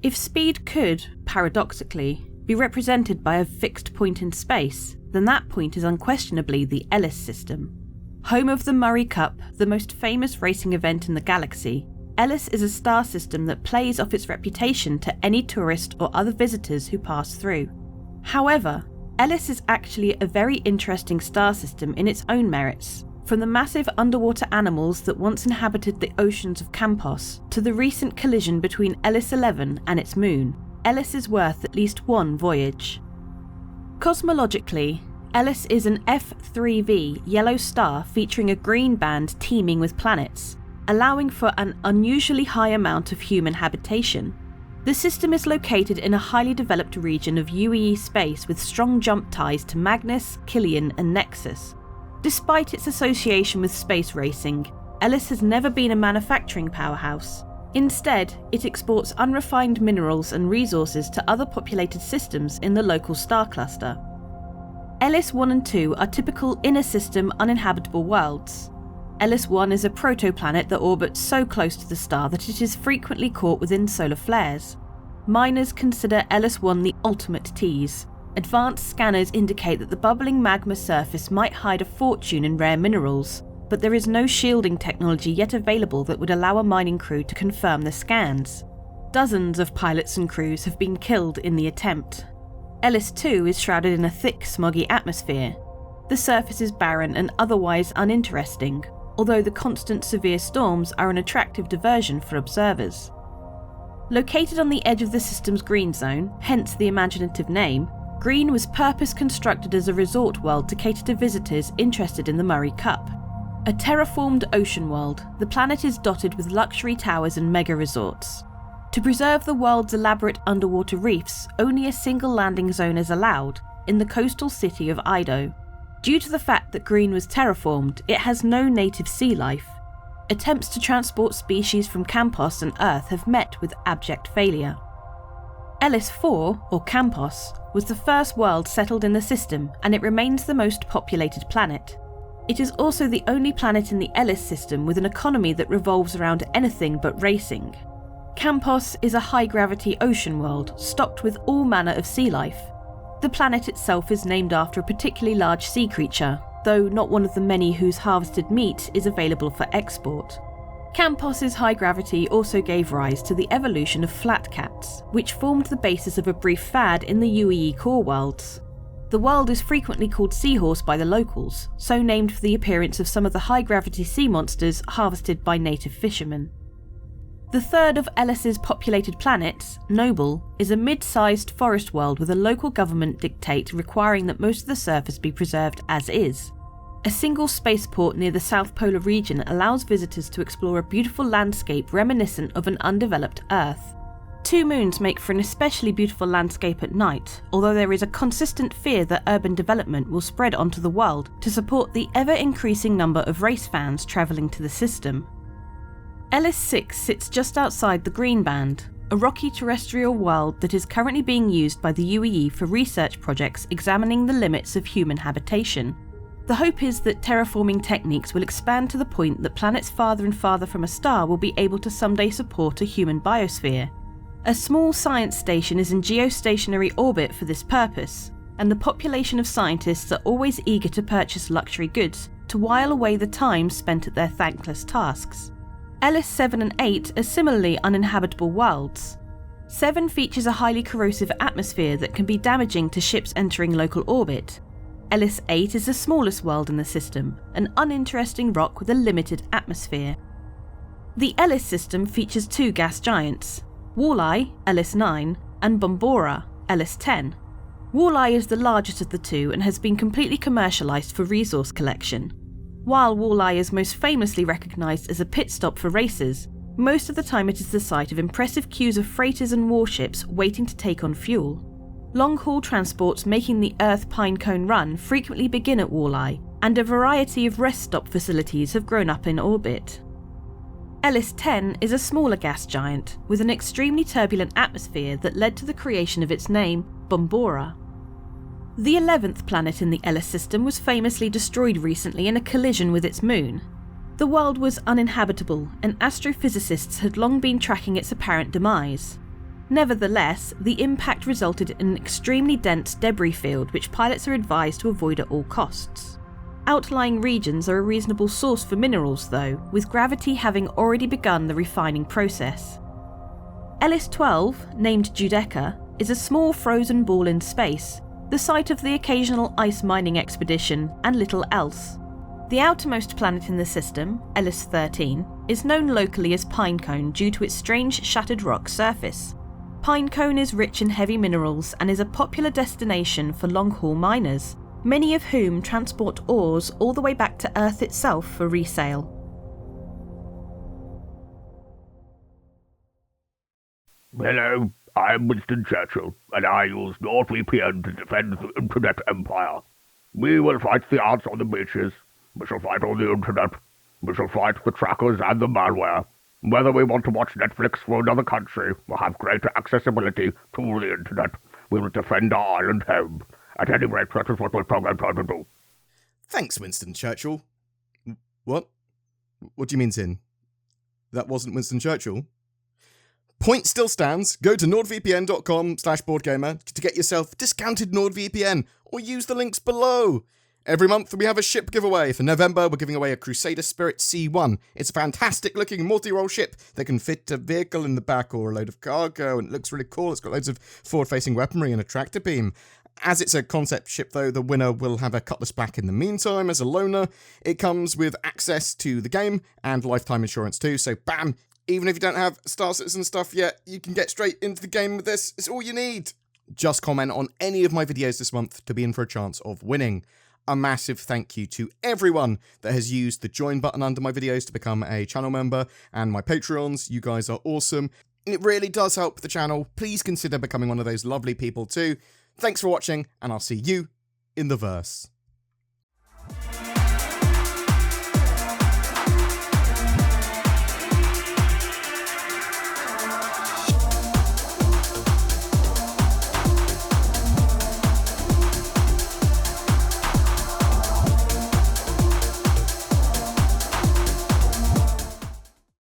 If speed could, paradoxically, be represented by a fixed point in space, then that point is unquestionably the Ellis system. Home of the Murray Cup, the most famous racing event in the galaxy, Ellis is a star system that plays off its reputation to any tourist or other visitors who pass through. However, Ellis is actually a very interesting star system in its own merits. From the massive underwater animals that once inhabited the oceans of Campos, to the recent collision between Ellis 11 and its moon, Ellis is worth at least one voyage. Cosmologically, Ellis is an F3V yellow star featuring a green band teeming with planets, allowing for an unusually high amount of human habitation. The system is located in a highly developed region of UEE space with strong jump ties to Magnus, Killian and Nexus. Despite its association with space racing, Ellis has never been a manufacturing powerhouse. Instead, it exports unrefined minerals and resources to other populated systems in the local star cluster. Ellis 1 and 2 are typical inner-system uninhabitable worlds. Ellis 1 is a protoplanet that orbits so close to the star that it is frequently caught within solar flares. Miners consider Ellis 1 the ultimate tease. Advanced scanners indicate that the bubbling magma surface might hide a fortune in rare minerals, but there is no shielding technology yet available that would allow a mining crew to confirm the scans. Dozens of pilots and crews have been killed in the attempt. Ellis 2 is shrouded in a thick, smoggy atmosphere. The surface is barren and otherwise uninteresting, although the constant severe storms are an attractive diversion for observers. Located on the edge of the system's green zone, hence the imaginative name, Green was purpose-constructed as a resort world to cater to visitors interested in the Murray Cup. A terraformed ocean world, the planet is dotted with luxury towers and mega-resorts. To preserve the world's elaborate underwater reefs, only a single landing zone is allowed, in the coastal city of Ido. Due to the fact that Green was terraformed, it has no native sea life. Attempts to transport species from Campos and Earth have met with abject failure. Ellis 4, or Campos, was the first world settled in the system, and it remains the most populated planet. It is also the only planet in the Ellis system with an economy that revolves around anything but racing. Campos is a high-gravity ocean world, stocked with all manner of sea life. The planet itself is named after a particularly large sea creature, though not one of the many whose harvested meat is available for export. Campos's high gravity also gave rise to the evolution of flat cats, which formed the basis of a brief fad in the UEE core worlds. The world is frequently called Seahorse by the locals, so named for the appearance of some of the high-gravity sea monsters harvested by native fishermen. The third of Ellis's populated planets, Noble, is a mid-sized forest world with a local government dictate requiring that most of the surface be preserved as is. A single spaceport near the South Polar region allows visitors to explore a beautiful landscape reminiscent of an undeveloped Earth. 2 moons make for an especially beautiful landscape at night, although there is a consistent fear that urban development will spread onto the world to support the ever-increasing number of race fans travelling to the system. Ellis 6 sits just outside the Green Band, a rocky terrestrial world that is currently being used by the UEE for research projects examining the limits of human habitation. The hope is that terraforming techniques will expand to the point that planets farther and farther from a star will be able to someday support a human biosphere. A small science station is in geostationary orbit for this purpose, and the population of scientists are always eager to purchase luxury goods to while away the time spent at their thankless tasks. Ellis 7 and 8 are similarly uninhabitable worlds. 7 features a highly corrosive atmosphere that can be damaging to ships entering local orbit. Ellis 8 is the smallest world in the system, an uninteresting rock with a limited atmosphere. The Ellis system features 2 gas giants, Walleye, Ellis 9, and Bombora, Ellis 10. Walleye is the largest of the 2 and has been completely commercialised for resource collection. While Walleye is most famously recognised as a pit stop for racers, most of the time it is the site of impressive queues of freighters and warships waiting to take on fuel. Long-haul transports making the Earth Pinecone Run frequently begin at Walleye, and a variety of rest stop facilities have grown up in orbit. Ellis 10 is a smaller gas giant, with an extremely turbulent atmosphere that led to the creation of its name, Bombora. The 11th planet in the Ellis system was famously destroyed recently in a collision with its moon. The world was uninhabitable, and astrophysicists had long been tracking its apparent demise. Nevertheless, the impact resulted in an extremely dense debris field which pilots are advised to avoid at all costs. Outlying regions are a reasonable source for minerals though, with gravity having already begun the refining process. Ellis 12, named Giudecca, is a small frozen ball in space, the site of the occasional ice mining expedition and little else. The outermost planet in the system, Ellis 13, is known locally as Pinecone due to its strange shattered rock surface. Pinecone is rich in heavy minerals and is a popular destination for long-haul miners, many of whom transport ores all the way back to Earth itself for resale. Hello, I'm Winston Churchill, and I use NordVPN to defend the Internet Empire. We will fight the ants on the beaches. We shall fight on the Internet. We shall fight the trackers and the malware. Whether we want to watch Netflix for another country or have greater accessibility to the Internet, we will defend our island home. At any rate, that is what we're programmed to do. Thanks, Winston Churchill. What? What do you mean, Tin? That wasn't Winston Churchill? Point still stands. Go to nordvpn.com/BoredGamer to get yourself discounted NordVPN, or use the links below. Every month we have a ship giveaway. For November, we're giving away a Crusader Spirit C1. It's a fantastic looking multi-role ship that can fit a vehicle in the back or a load of cargo, and it looks really cool. It's got loads of forward-facing weaponry and a tractor beam. As it's a concept ship though, the winner will have a Cutlass back in the meantime as a loaner. It comes with access to the game and lifetime insurance too, so bam! Even if you don't have Star Citizen stuff yet, you can get straight into the game with this. It's all you need. Just comment on any of my videos this month to be in for a chance of winning. A massive thank you to everyone that has used the join button under my videos to become a channel member and my Patreons. You guys are awesome. It really does help the channel. Please consider becoming one of those lovely people too. Thanks for watching, and I'll see you in the verse.